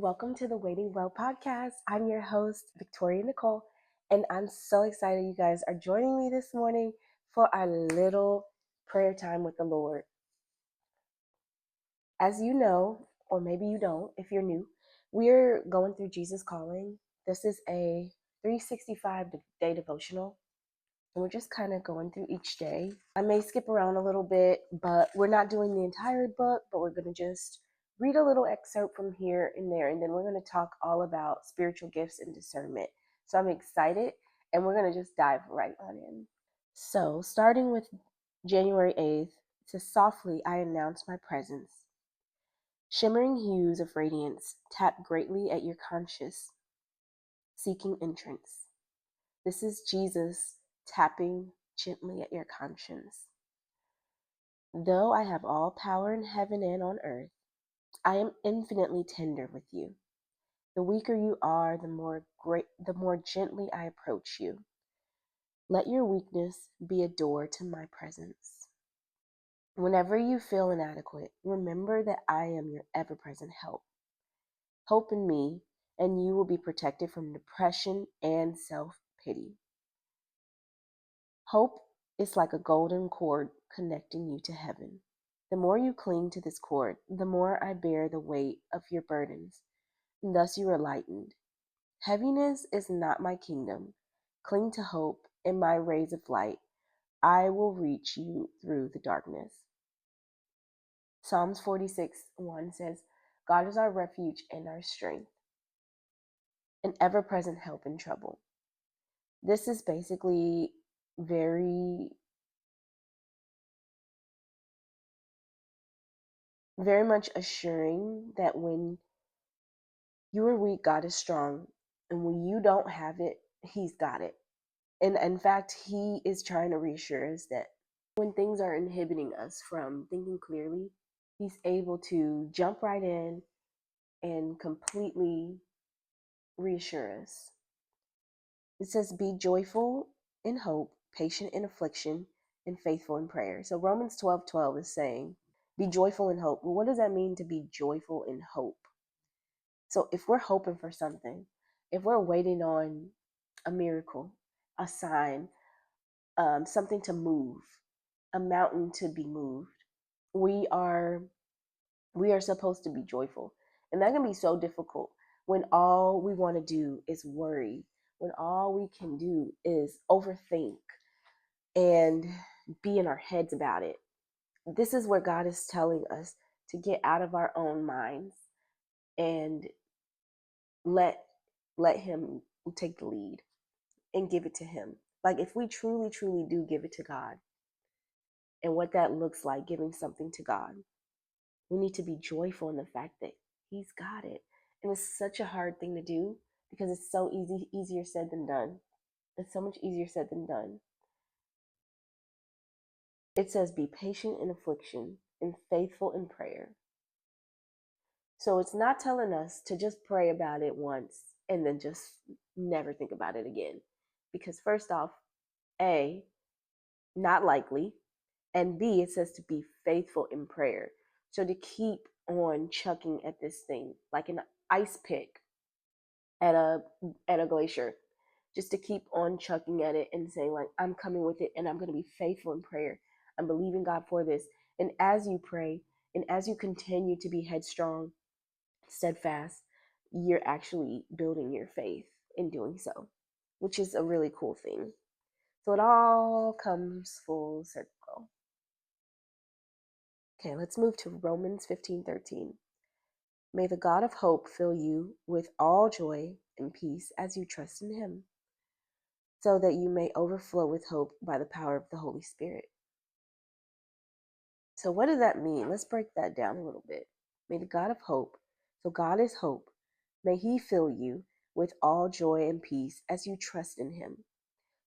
Welcome to the Waiting Well podcast. I'm your host, Victoria Nicole, and I'm so excited you guys are joining me this morning for our little prayer time with the Lord. As you know, or maybe you don't if you're new, we're going through Jesus Calling. This is a 365-day devotional, and we're just kind of going through each day. I may skip around a little bit, but we're not doing the entire book, but we're going to just read a little excerpt from here and there, and then we're going to talk all about spiritual gifts and discernment. So I'm excited, and we're going to just dive right on in. So, starting with January 8th, it says, "Softly I announce my presence. Shimmering hues of radiance tap greatly at your conscious, seeking entrance. This is Jesus tapping gently at your conscience. Though I have all power in heaven and on earth, I am infinitely tender with you. The weaker you are, the more gently I approach you. Let your weakness be a door to my presence. Whenever you feel inadequate, remember that I am your ever-present help. Hope in me, and you will be protected from depression and self-pity. Hope is like a golden cord connecting you to heaven. The more you cling to this cord, the more I bear the weight of your burdens, and thus you are lightened. Heaviness is not my kingdom. Cling to hope in my rays of light. I will reach you through the darkness." Psalms 46:1 says, "God is our refuge and our strength, an ever-present help in trouble." This is basically very, very much assuring that when you are weak, God is strong. And when you don't have it, He's got it. And in fact, He is trying to reassure us that when things are inhibiting us from thinking clearly, He's able to jump right in and completely reassure us. It says, "Be joyful in hope, patient in affliction, and faithful in prayer." So Romans 12:12 is saying, be joyful in hope. Well, what does that mean to be joyful in hope? So if we're hoping for something, if we're waiting on a miracle, a sign, something to move, a mountain to be moved, we are supposed to be joyful. And that can be so difficult when all we want to do is worry, when all we can do is overthink and be in our heads about it. This is where God is telling us to get out of our own minds and let him take the lead and give it to him. Like if we truly, truly do give it to God, and what that looks like, giving something to God, we need to be joyful in the fact that He's got it. And it's such a hard thing to do because it's so easier said than done. It's so much easier said than done. It says, "Be patient in affliction and faithful in prayer." So it's not telling us to just pray about it once and then just never think about it again. Because first off, A, not likely, and B, it says to be faithful in prayer. So to keep on chucking at this thing like an ice pick at a glacier, just to keep on chucking at it and saying like, I'm coming with it and I'm going to be faithful in prayer. I'm believing God for this. And as you pray and as you continue to be headstrong, steadfast, you're actually building your faith in doing so, which is a really cool thing. So it all comes full circle. Okay, let's move to Romans 15:13. "May the God of hope fill you with all joy and peace as you trust in Him, so that you may overflow with hope by the power of the Holy Spirit." So what does that mean? Let's break that down a little bit. May the God of hope, so God is hope, may He fill you with all joy and peace as you trust in Him.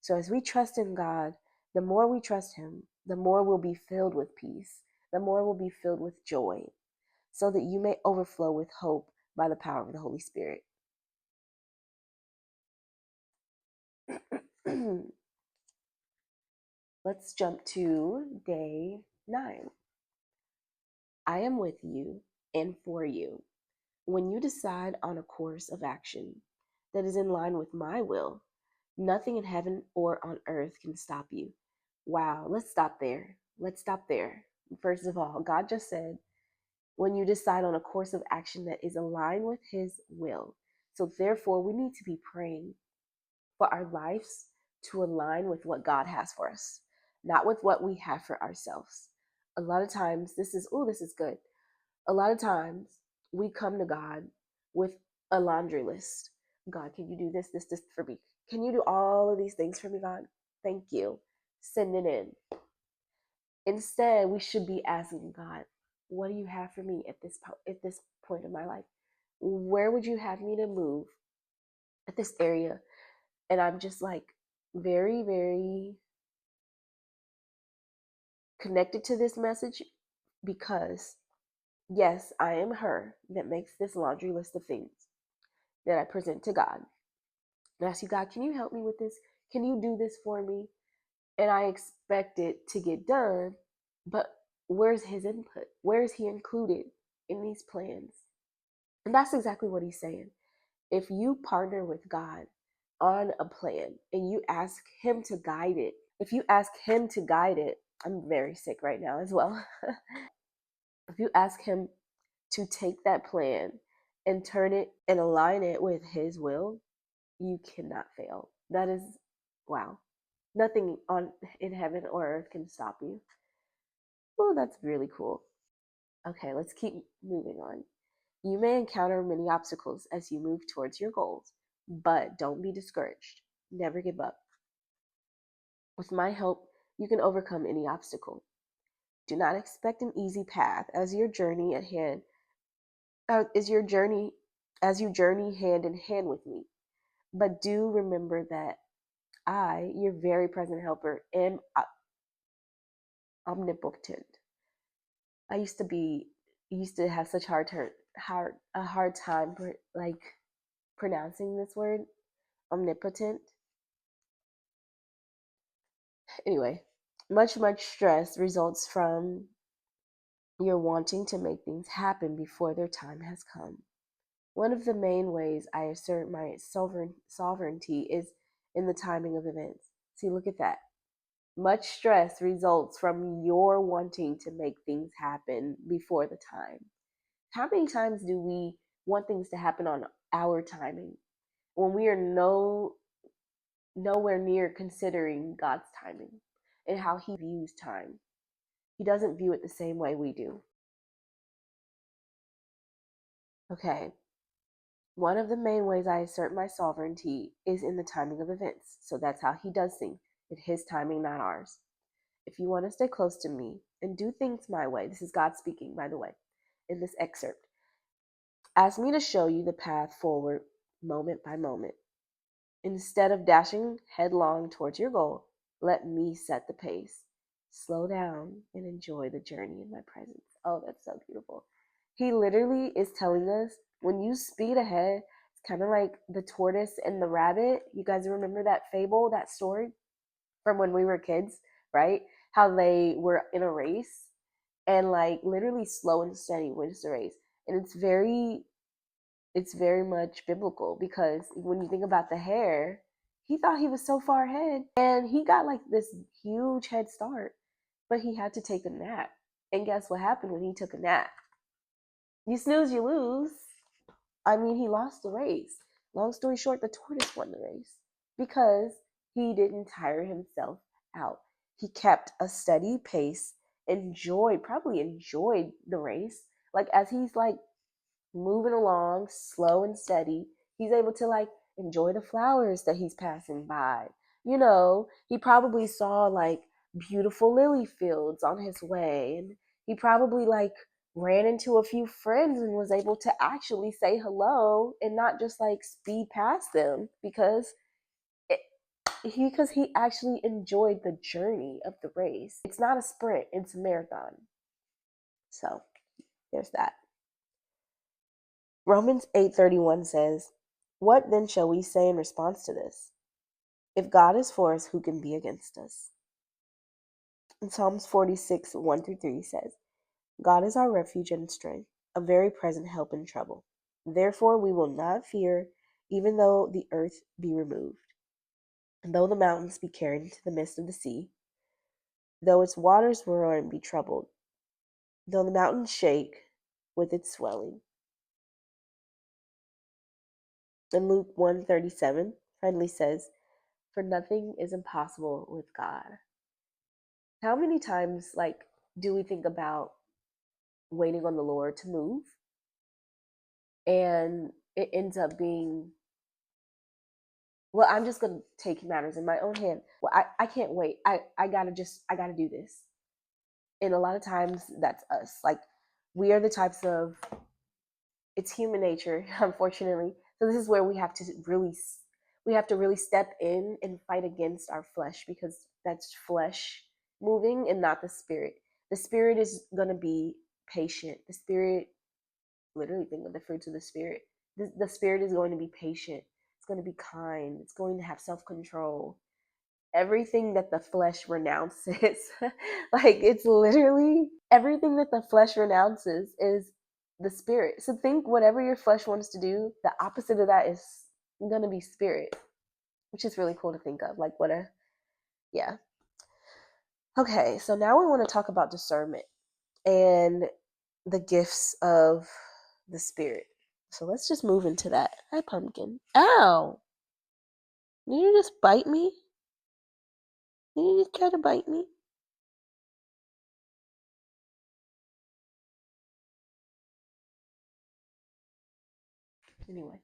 So as we trust in God, the more we trust Him, the more we'll be filled with peace, the more we'll be filled with joy, so that you may overflow with hope by the power of the Holy Spirit. Let's jump to day 9. "I am with you and for you. When you decide on a course of action that is in line with my will, nothing in heaven or on earth can stop you. Wow, let's stop there. Let's stop there. First of all, God just said, when you decide on a course of action that is aligned with His will. So, therefore, we need to be praying for our lives to align with what God has for us, not with what we have for ourselves. A lot of times, this is good. A lot of times, we come to God with a laundry list. God, can you do this for me? Can you do all of these things for me, God? Thank you. Send it in. Instead, we should be asking God, what do you have for me at this point in my life? Where would you have me to move at this area? And I'm just like very, very connected to this message because, yes, I am her that makes this laundry list of things that I present to God. And I ask you, God, can you help me with this? Can you do this for me? And I expect it to get done, but where's His input? Where is He included in these plans? And that's exactly what He's saying. If you partner with God on a plan and you ask Him to guide it, if you ask Him to guide it, I'm very sick right now as well. If you ask Him to take that plan and turn it and align it with His will, you cannot fail. That is, wow. Nothing on in heaven or earth can stop you. Oh, that's really cool. Okay, let's keep moving on. You may encounter many obstacles as you move towards your goals, but don't be discouraged. Never give up. With my help, you can overcome any obstacle. Do not expect an easy path as your journey at hand is your journey as you journey hand in hand with me. But do remember that I, your very present helper, am omnipotent. I used to have such a hard time like pronouncing this word, omnipotent. Anyway, much stress results from your wanting to make things happen before their time has come. One of the main ways I assert my sovereignty is in the timing of events. See, look at that. Much stress results from your wanting to make things happen before the time. How many times do we want things to happen on our timing when we are nowhere near considering God's timing and how He views time? He doesn't view it the same way we do. Okay, one of the main ways I assert my sovereignty is in the timing of events. So that's how He does things, in His timing, not ours. If you want to stay close to me and do things my way, this is God speaking, by the way, in this excerpt. Ask me to show you the path forward moment by moment. Instead of dashing headlong towards your goal, let me set the pace. Slow down and enjoy the journey in my presence. Oh, that's so beautiful. He literally is telling us when you speed ahead, it's kind of like the tortoise and the rabbit. You guys remember that fable, that story from when we were kids, right? How they were in a race and like literally slow and steady wins the race. And it's very much biblical because when you think about the hare, he thought he was so far ahead and he got like this huge head start, but he had to take a nap. And guess what happened when he took a nap? You snooze, you lose. I mean, he lost the race. Long story short, the tortoise won the race because he didn't tire himself out. He kept a steady pace, probably enjoyed the race. Like as he's like moving along slow and steady, he's able to like enjoy the flowers that he's passing by. You know, he probably saw like beautiful lily fields on his way, and he probably like ran into a few friends and was able to actually say hello and not just like speed past them it, because he actually enjoyed the journey of the race. It's not a sprint, it's a marathon. So, there's that. Romans 8:31 says, "What then shall we say in response to this? If God is for us, who can be against us?" And Psalms 46, 1 through 3 says, "God is our refuge and strength, a very present help in trouble. Therefore, we will not fear, even though the earth be removed, and though the mountains be carried into the midst of the sea, though its waters roar and be troubled, though the mountains shake with its swelling. And Luke 1:37 finally says, "For nothing is impossible with God." How many times do we think about waiting on the Lord to move, and it ends up being, well, I'm just gonna take matters in my own hand. Well, I can't wait. I gotta do this. And a lot of times that's us. Like, we are the types of, it's human nature, unfortunately. So this is where we have to really step in and fight against our flesh, because that's flesh moving and not the spirit. The spirit is gonna be patient. The spirit, literally think of the fruits of the spirit. The spirit is going to be patient. It's going to be kind. It's going to have self-control. Everything that the flesh renounces, like, it's literally everything that the flesh renounces is the spirit. So think, whatever your flesh wants to do, the opposite of that is going to be spirit, which is really cool to think of. Like, yeah. Okay, so now we want to talk about discernment and the gifts of the spirit. So let's just move into that. Hi, pumpkin. Ow! Did you just bite me? Did you just try to bite me? Anyway.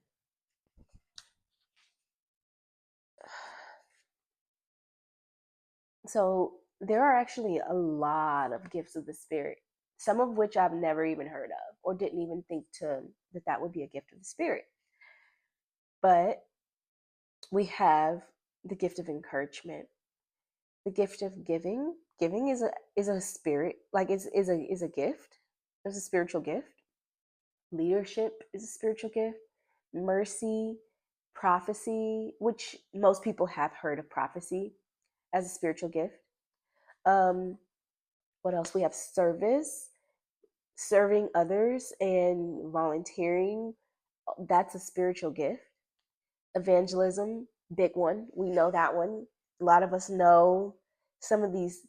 So there are actually a lot of gifts of the spirit, some of which I've never even heard of or didn't even think that would be a gift of the spirit. But we have the gift of encouragement, the gift of giving. Giving is a spirit, like, is a gift. It's a spiritual gift. Leadership is a spiritual gift. Mercy, prophecy, which most people have heard of prophecy as a spiritual gift. What else? We have service, serving others and volunteering. That's a spiritual gift. Evangelism, big one. We know that one. A lot of us know some of these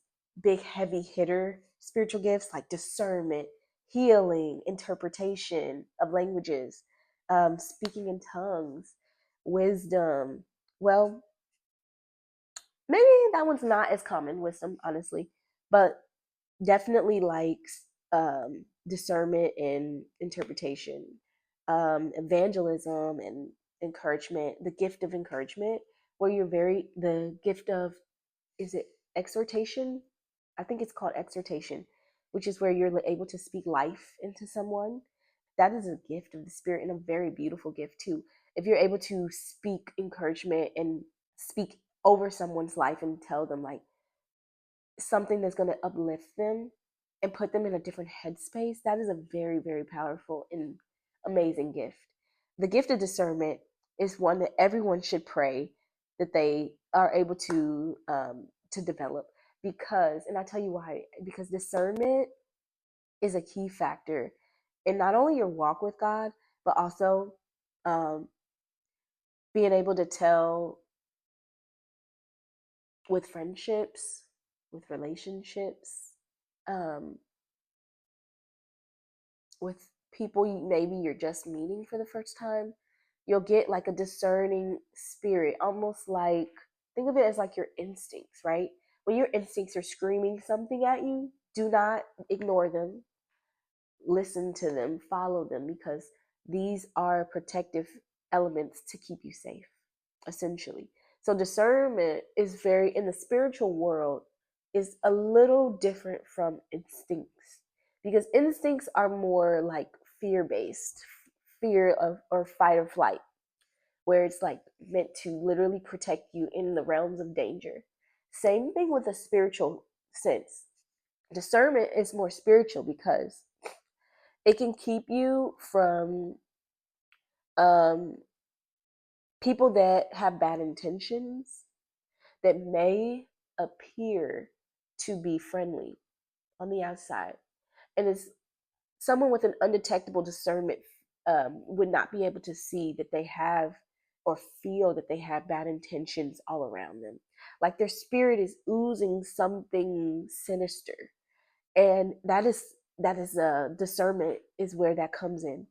big heavy hitter spiritual gifts, like discernment, healing, interpretation of languages, speaking in tongues, wisdom. Well, maybe that one's not as common, wisdom, honestly, but definitely likes discernment and interpretation, evangelism and encouragement, the gift of encouragement, where the gift of, is it exhortation? I think it's called exhortation, which is where you're able to speak life into someone. That is a gift of the spirit, and a very beautiful gift too. If you're able to speak encouragement and speak over someone's life and tell them, like, something that's going to uplift them and put them in a different headspace, that is a very, very powerful and amazing gift. The gift of discernment is one that everyone should pray that they are able to develop, because, and I'll tell you why, because discernment is a key factor in not only your walk with God, but also um, being able to tell, with friendships, with relationships, um, with people maybe you're just meeting for the first time. You'll get like a discerning spirit, almost like, think of it as like your instincts, right? When your instincts are screaming something at you, do not ignore them. Listen to them, follow them, because these are protective elements to keep you safe, essentially. So discernment is very, in the spiritual world, is a little different from instincts, because instincts are more like fear based, fear of, or fight or flight, where it's like meant to literally protect you in the realms of danger. Same thing with a spiritual sense. Discernment is more spiritual because it can keep you from um, people that have bad intentions, that may appear to be friendly on the outside. And it's someone with an undetectable discernment would not be able to see that they have or feel that they have bad intentions all around them. Like their spirit is oozing something sinister, and that is discernment is where that comes in.